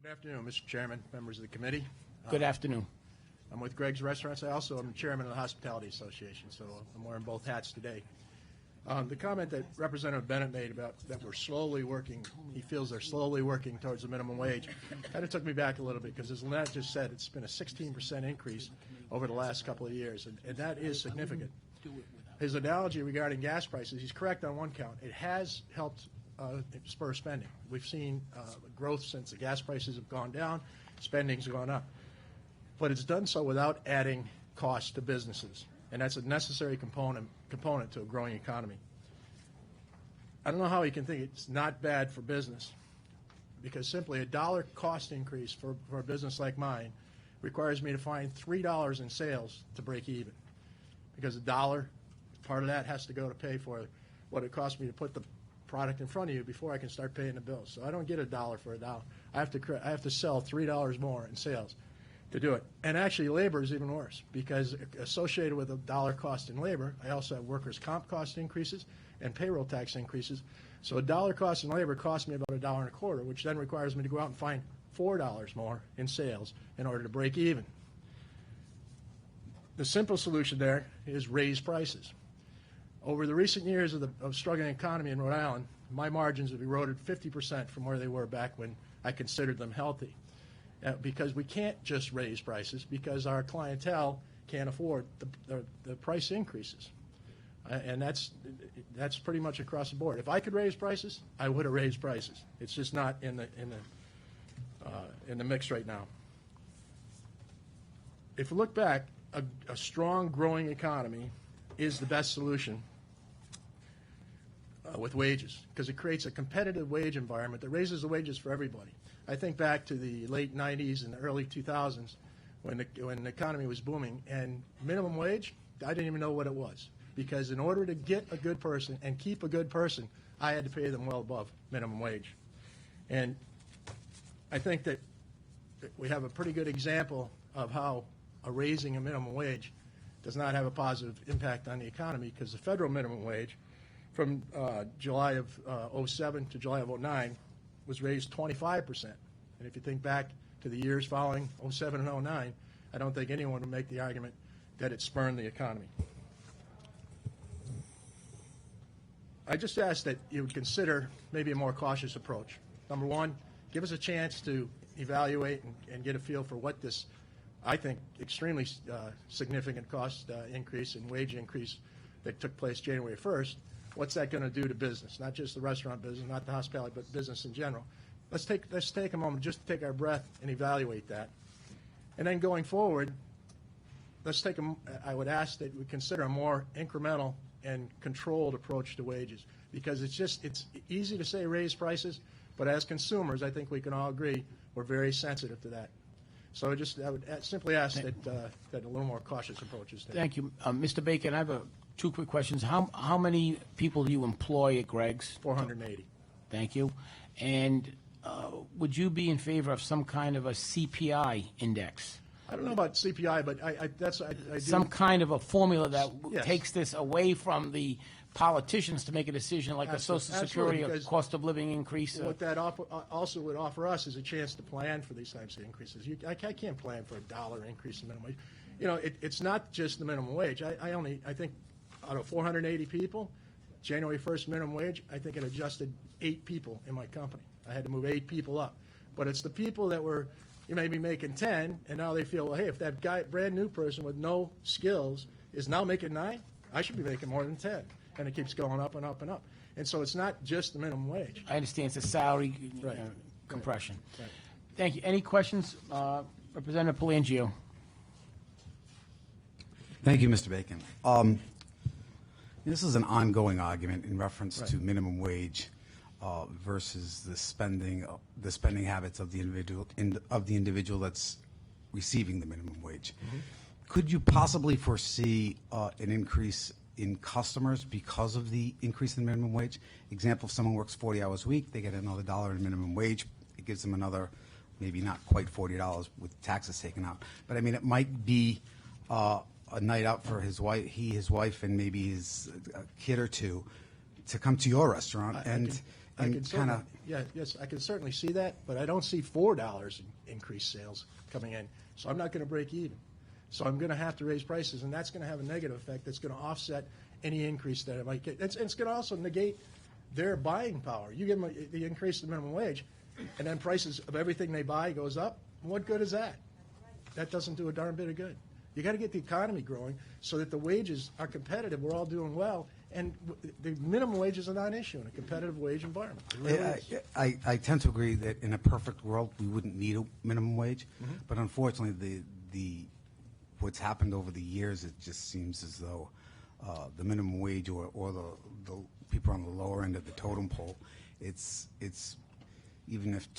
Good afternoon, Mr. Chairman, members of the committee. Good afternoon. I'm with Greg's Restaurants. I also am chairman of the Hospitality Association, so I'm wearing both hats today. The comment that Representative Bennett made about that we're slowly working, he feels they're slowly working towards the minimum wage, kind of took me back a little bit because, as Lynette just said, it's been a 16% increase over the last couple of years, and that is significant. His analogy regarding gas prices, he's correct on one count. It has helped spur spending. We've seen growth since the gas prices have gone down, spending's gone up. But it's done so without adding cost to businesses, and that's a necessary component to a growing economy. I don't know how he can think it's not bad for business, because simply a dollar cost increase for a business like mine requires me to find $3 in sales to break even, because a dollar, part of that has to go to pay for what it costs me to put the product in front of you before I can start paying the bills. So I don't get a dollar for a dollar. I have to sell $3 more in sales to do it. And actually, labor is even worse, because associated with a dollar cost in labor, I also have workers' comp cost increases and payroll tax increases. So a dollar cost in labor costs me about $1.25, which then requires me to go out and find $4 more in sales in order to break even. The simple solution there is raise prices. Over the recent years of struggling economy in Rhode Island, my margins have eroded 50% from where they were back when I considered them healthy. Because we can't just raise prices, because our clientele can't afford the price increases. And that's pretty much across the board. If I could raise prices, I would have raised prices. It's just not in the mix right now. If we look back, a strong, growing economy is the best solution with wages, because it creates a competitive wage environment that raises the wages for everybody. I think back to the late 90s and the early 2000s when the economy was booming, and minimum wage, I didn't even know what it was, because in order to get a good person and keep a good person, I had to pay them well above minimum wage. And I think that we have a pretty good example of how raising a minimum wage does not have a positive impact on the economy, because the federal minimum wage from July of 07 to July of 09 was raised 25%. And if you think back to the years following 07 and 09, I don't think anyone would make the argument that it spurned the economy. I just ask that you would consider maybe a more cautious approach. Number one, give us a chance to evaluate and get a feel for what this, I think, extremely significant cost increase and wage increase that took place January 1st, what's that going to do to business? Not just the restaurant business, not the hospitality, but business in general. Let's take a moment just to take our breath and evaluate that. And then going forward, I would ask that we consider a more incremental and controlled approach to wages, because it's easy to say raise prices, but as consumers, I think we can all agree we're very sensitive to that. So I would simply ask that a little more cautious approach is taken. Thank you. Mr. Bacon, I have two quick questions. How many people do you employ at Greg's? 480. Thank you. And would you be in favor of some kind of a CPI index? I don't know about CPI, but I do. Some kind of a formula that Yes. takes this away from the politicians to make a decision, like a Social Security or cost of living increase. What that also would offer us is a chance to plan for these types of increases. I can't plan for a dollar increase in minimum wage. You know, it's not just the minimum wage. I think out of 480 people, January 1st minimum wage, I think it adjusted 8 people in my company. I had to move 8 people up. But it's the people that were maybe making 10, and now they feel, well, hey, if that brand new person with no skills is now making 9, I should be making more than 10. And it keeps going up and up and up. And so it's not just the minimum wage. I understand it's a salary compression. Right. Thank you. Any questions? Representative Pangio. Thank you, Mr. Bacon. This is an ongoing argument in reference to minimum wage versus the spending habits of the individual that's receiving the minimum wage. Mm-hmm. Could you possibly foresee an increase in customers because of the increase in minimum wage? Example, if someone works 40 hours a week, they get another $1 in minimum wage. It gives them another, maybe not quite $40 with taxes taken out. But I mean, it might be a night out for his wife, his wife, and maybe his kid or two to come to your restaurant. And I can certainly, kinda- yes, I can certainly see that, but I don't see $4 in increased sales coming in. So I'm not going to break even. So I'm going to have to raise prices, and that's going to have a negative effect that's going to offset any increase that I might get. It's going to also negate their buying power. You give them the increase in the minimum wage, and then prices of everything they buy goes up. What good is that? That doesn't do a darn bit of good. You got to get the economy growing so that the wages are competitive. We're all doing well, and the minimum wages are not an issue in a competitive wage environment. It really is. I tend to agree that in a perfect world we wouldn't need a minimum wage, but unfortunately the what's happened over the years, it just seems as though the minimum wage or the people on the lower end of the totem pole, it's even if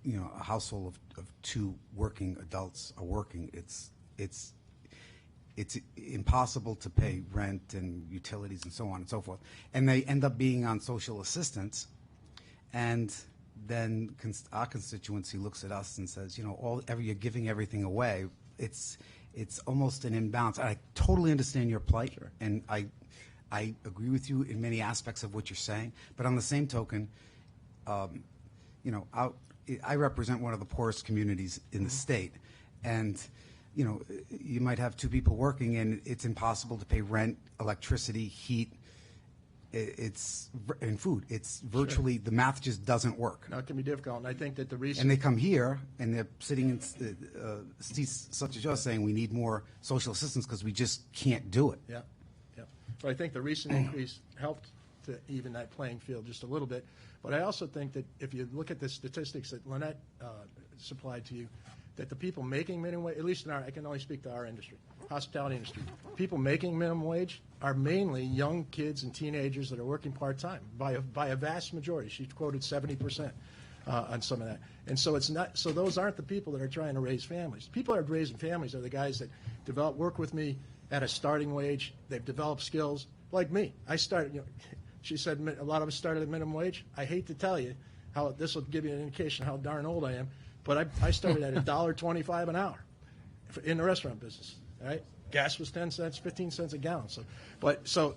a household of two working adults are working, it's impossible to pay rent and utilities and so on and so forth. And they end up being on social assistance, and then our constituency looks at us and says, you're giving everything away. It's almost an imbalance. I totally understand your plight, Sure. and I agree with you in many aspects of what you're saying. But on the same token, I represent one of the poorest communities in the state, and you might have two people working, and it's impossible to pay rent, electricity, heat, and food. It's virtually the math just doesn't work. Now, it can be difficult, and I think that the reason. And they come here, and they're sitting in seats such as yours saying we need more social assistance because we just can't do it. Yeah. But I think the recent increase helped to even that playing field just a little bit. But I also think that if you look at the statistics that Lynette supplied to you, that the people making minimum wage, at least I can only speak to our industry, hospitality industry, people making minimum wage are mainly young kids and teenagers that are working part-time by a vast majority. She quoted 70% on some of that. And so it's not, so those aren't the people that are trying to raise families. People that are raising families are the guys that work with me at a starting wage. They've developed skills like me. I started, she said a lot of us started at minimum wage. I hate to tell you how this will give you an indication how darn old I am, but I started at $1.25 an hour in the restaurant business. Right? Gas was 10 cents, 15 cents a gallon. So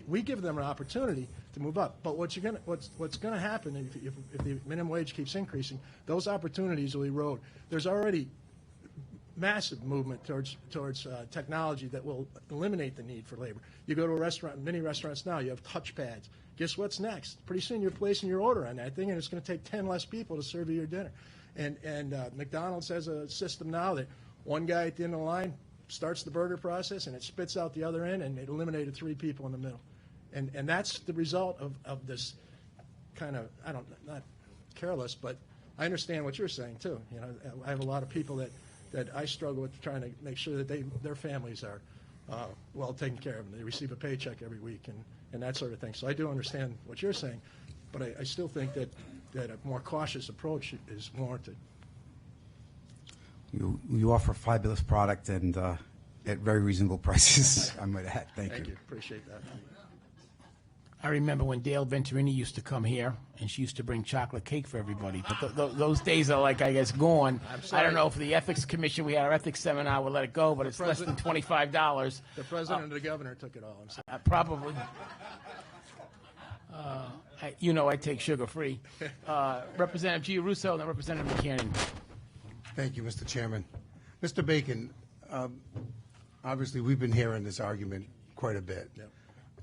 we give them an opportunity to move up. But what's going to happen if the minimum wage keeps increasing? Those opportunities will erode. There's already massive movement towards technology that will eliminate the need for labor. You go to a restaurant, many restaurants now, you have touch pads. Guess what's next? Pretty soon you're placing your order on that thing, and it's going to take 10 less people to serve you your dinner. And McDonald's has a system now that one guy at the end of the line starts the burger process, and it spits out the other end, and it eliminated 3 people in the middle. And that's the result of this kind of, not careless, but I understand what you're saying too. I have a lot of people that I struggle with trying to make sure that their families are well taken care of, and they receive a paycheck every week and that sort of thing. So I do understand what you're saying, but I still think that a more cautious approach is warranted. You offer a fabulous product and at very reasonable prices, I might add. Thank you. Thank you. Appreciate that. I remember when Dale Venturini used to come here, and she used to bring chocolate cake for everybody. But those days are, I guess, gone. I'm sorry. I don't know if the Ethics Commission, we had our ethics seminar, we'll let it go, but it's less than $25. The president and the governor took it all. I'm sorry. Probably. I take sugar-free. Representative G. Russo and then Representative McKiernan. Thank you, Mr. Chairman. Mr. Bacon, obviously we've been hearing this argument quite a bit. Yep.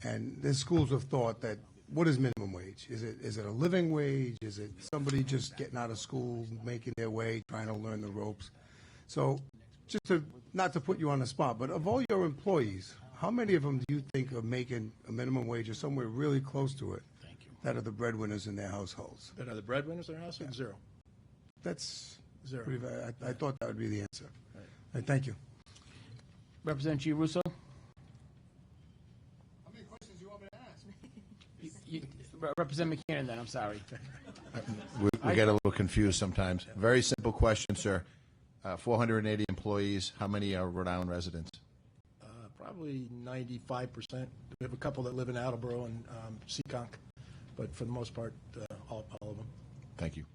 And there's schools of thought that, what is minimum wage? Is it a living wage? Is it somebody just getting out of school, making their way, trying to learn the ropes? So not to put you on the spot, but of all your employees, how many of them do you think are making a minimum wage or somewhere really close to it? Thank you. That are the breadwinners in their households? That are the breadwinners in their household? Yeah. Zero. That's Zero. pretty I thought that would be the answer. Right, thank you. Representative G. Russo. How many questions do you want me to ask? Representative McKiernan then, I'm sorry. We get a little confused sometimes. Very simple question, sir. 480 employees. How many are Rhode Island residents? Probably 95%. We have a couple that live in Attleboro and Seekonk, but for the most part, all of them. Thank you.